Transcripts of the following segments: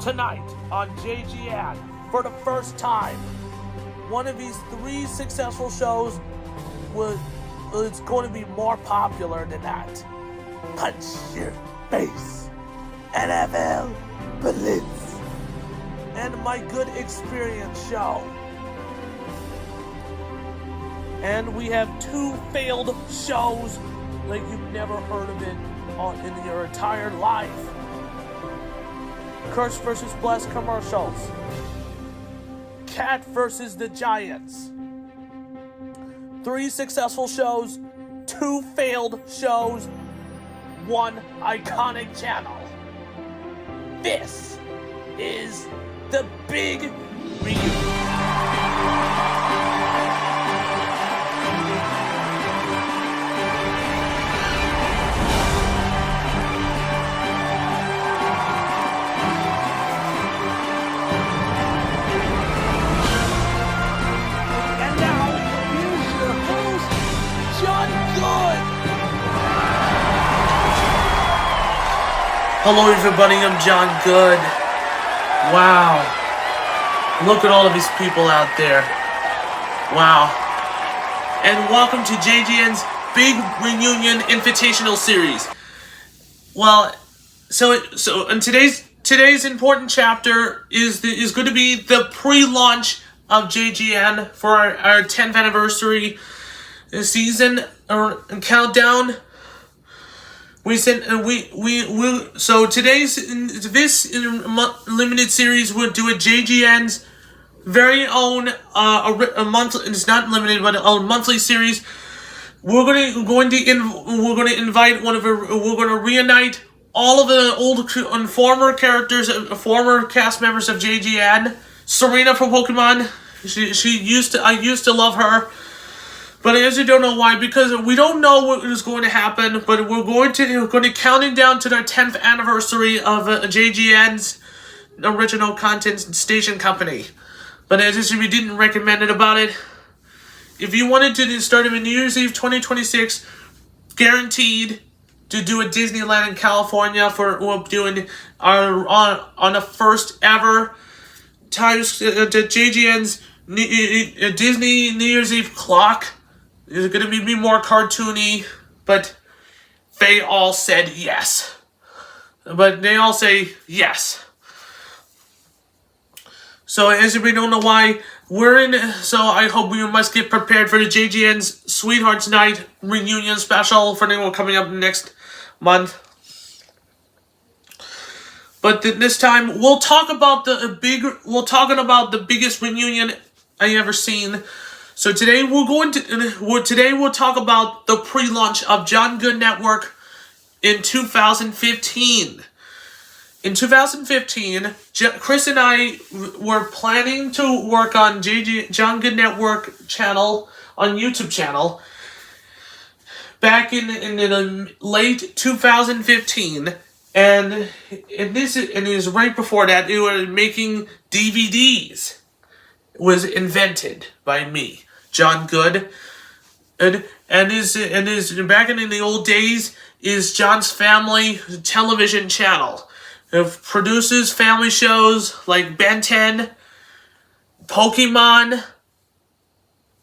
Tonight on JGN, for the first time, one of these three successful shows is going to be more popular than that. Punch Your Face, NFL Blitz, and My Good Experience show. And we have two failed shows like you've never heard of it in your entire life. Curse vs. Blessed commercials. Cat vs. the Giants. Three successful shows, two failed shows, one iconic channel. This is the Big Reunion. Hello everybody, I'm John Good. Wow. Look at all of these people out there. Wow. And welcome to JGN's Big Reunion Invitational Series. Well, so in today's important chapter is going to be the pre-launch of JGN for our 10th anniversary season countdown. So today's this limited series will do a JGN's very own a month. It's not limited, but a monthly series. We're going to invite we're going to reunite all of the old and former characters, former cast members of JGN. Serena from Pokemon. I used to love her. But I actually don't know why, because we don't know what is going to happen, but we're going to counting down to the 10th anniversary of JGN's original content station company. But as we didn't recommend it about it. If you wanted to start in New Year's Eve 2026, guaranteed to do a Disneyland in California we're doing on the first ever times JGN's Disney New Year's Eve clock. It's going to be more cartoony, but they all said yes. But they all say yes. So as we don't know why, so I hope we must get prepared for the JGN's Sweethearts Night reunion special for anyone coming up next month. But this time, we'll talk about the biggest reunion I ever seen. So today we'll talk about the pre-launch of John Good Network in 2015. In 2015, Chris and I were planning to work on John Good Network channel on YouTube channel back in the late 2015, and it is right before that we were making DVDs. Was invented by me, John Good, and is back in the old days is John's Family television channel. It produces family shows like Ben 10, Pokemon,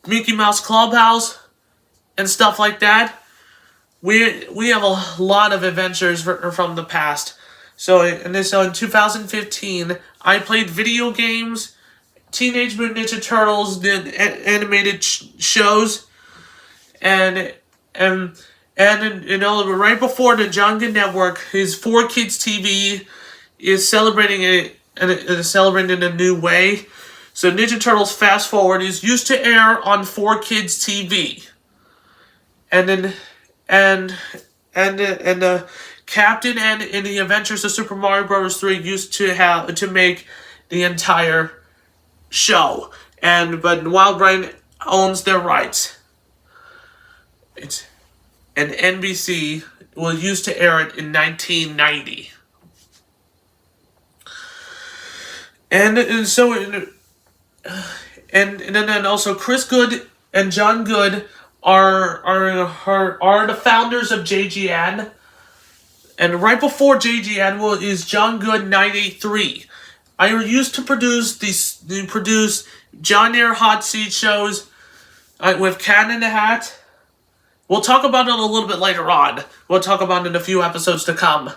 Mickey Mouse Clubhouse, and stuff like that. We have a lot of adventures from the past. So in 2015, I played video games. Teenage Mutant Ninja Turtles did animated shows, and right before the John Good Network, his 4Kids TV is celebrating it in a new way. So Ninja Turtles Fast Forward is used to air on 4Kids TV, and the Captain and in the Adventures of Super Mario Bros. 3 used to make the entire show, but Wildbrain owns their rights. And NBC will use to air it in 1990. And then also Chris Good and John Good are the founders of JGN. And right before JGN is John Good 983. I used to produce John Air hot seat shows with Cat in the Hat. We'll talk about it a little bit later on. We'll talk about it in a few episodes to come.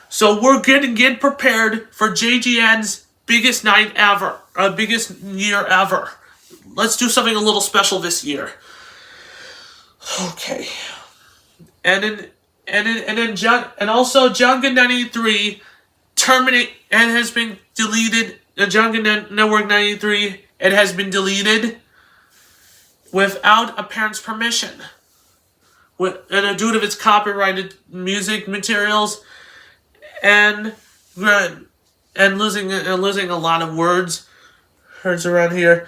So we're going to get prepared for JGN's biggest night ever, biggest year ever. Let's do something a little special this year. Okay. And also Junkin 93 has been deleted. The Junkin Network 93, it has been deleted without a parent's permission. Due to its copyrighted music materials and losing a lot of words around here.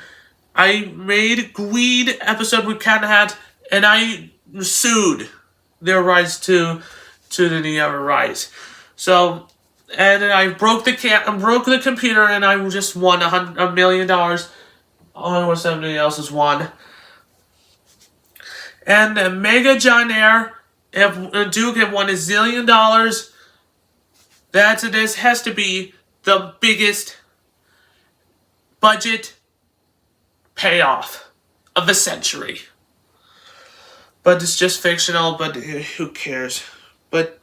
I made a Gweed episode with Cat in the Hat, and I sued their rights to the rights. So, and I broke the computer, and I just won $1 million. Only what somebody else has won. And Mega John Air, Duke have won $1 zillion. This has to be the biggest budget payoff of the century. But it's just fictional, but who cares? But,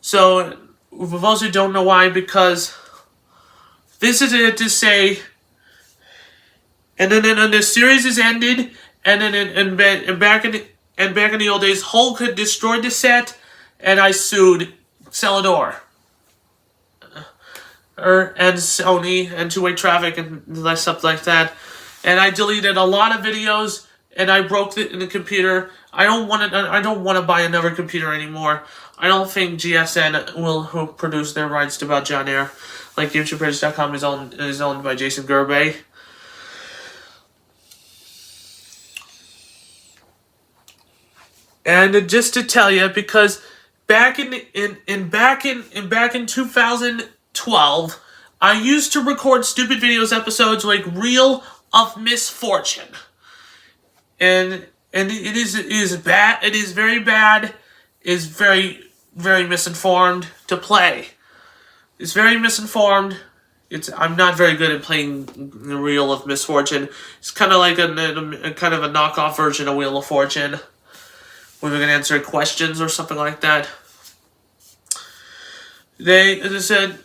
so, for those who don't know why, because this is it to say, and then the series is ended, and then back in the old days, Hulk had destroyed the set, and I sued Celador. And Sony, and Two-Way Traffic, and stuff like that. And I deleted a lot of videos, and I broke the computer. I don't want to buy another computer anymore. I don't think GSN will produce their rights to about John Air. Like GameChampers.com is owned by Jason Gerbey. And just to tell you, because back in 2012, I used to record stupid videos episodes like Reel of Misfortune. And it is bad. It is very bad. It is very, very misinformed to play. It's very misinformed. I'm not very good at playing the Reel of Misfortune. It's kind of like a kind of a knockoff version of Wheel of Fortune, where we're gonna answer questions or something like that. They, as I said,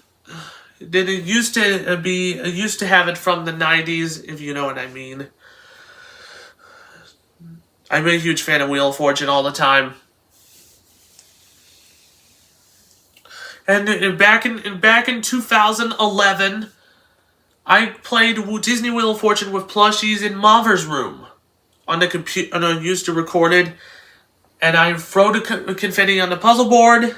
it used to have it from the 90s, if you know what I mean. I'm a huge fan of Wheel of Fortune all the time. And back in 2011, I played Disney Wheel of Fortune with plushies in Mother's room on the computer, and I used to record it. And I throw the confetti on the puzzle board.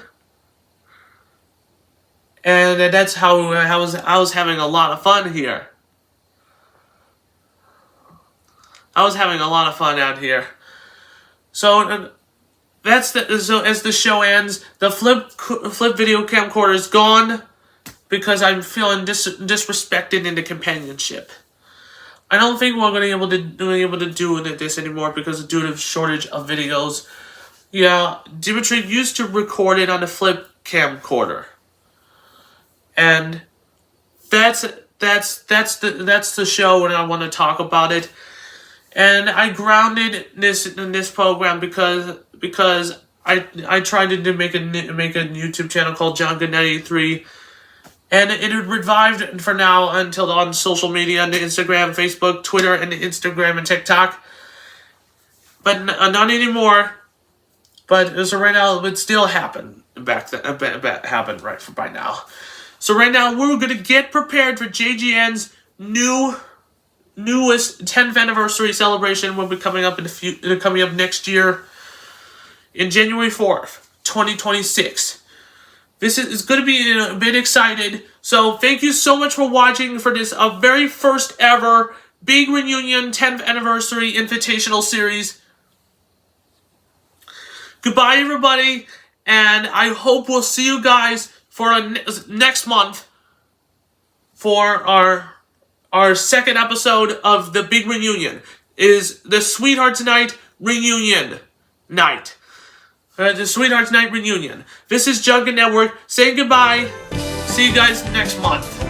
And that's how I was having a lot of fun here. I was having a lot of fun out here. So as the show ends, the flip video camcorder is gone because I'm feeling disrespected in the companionship. I don't think we're going to be able to do this anymore because due to the shortage of videos. Yeah, Dimitri used to record it on a flip camcorder. And that's the show, and I want to talk about it. And I grounded this program because I tried to make a YouTube channel called Junkin93, and it revived for now until on social media, on Instagram, Facebook, Twitter, and Instagram and TikTok. But not anymore. But so right now, it still happened happened right by now. So right now, we're gonna get prepared for JGN's newest 10th anniversary celebration. Will be coming up coming up next year, in January 4th, 2026. This is going to be a bit excited. So thank you so much for watching for this very first ever Big Reunion 10th anniversary Invitational series. Goodbye, everybody, and I hope we'll see you guys for next month for our second episode of the Big Reunion. Is the Sweethearts Night Reunion Night. The Sweethearts Night Reunion. This is Junkin Network saying goodbye. See you guys next month.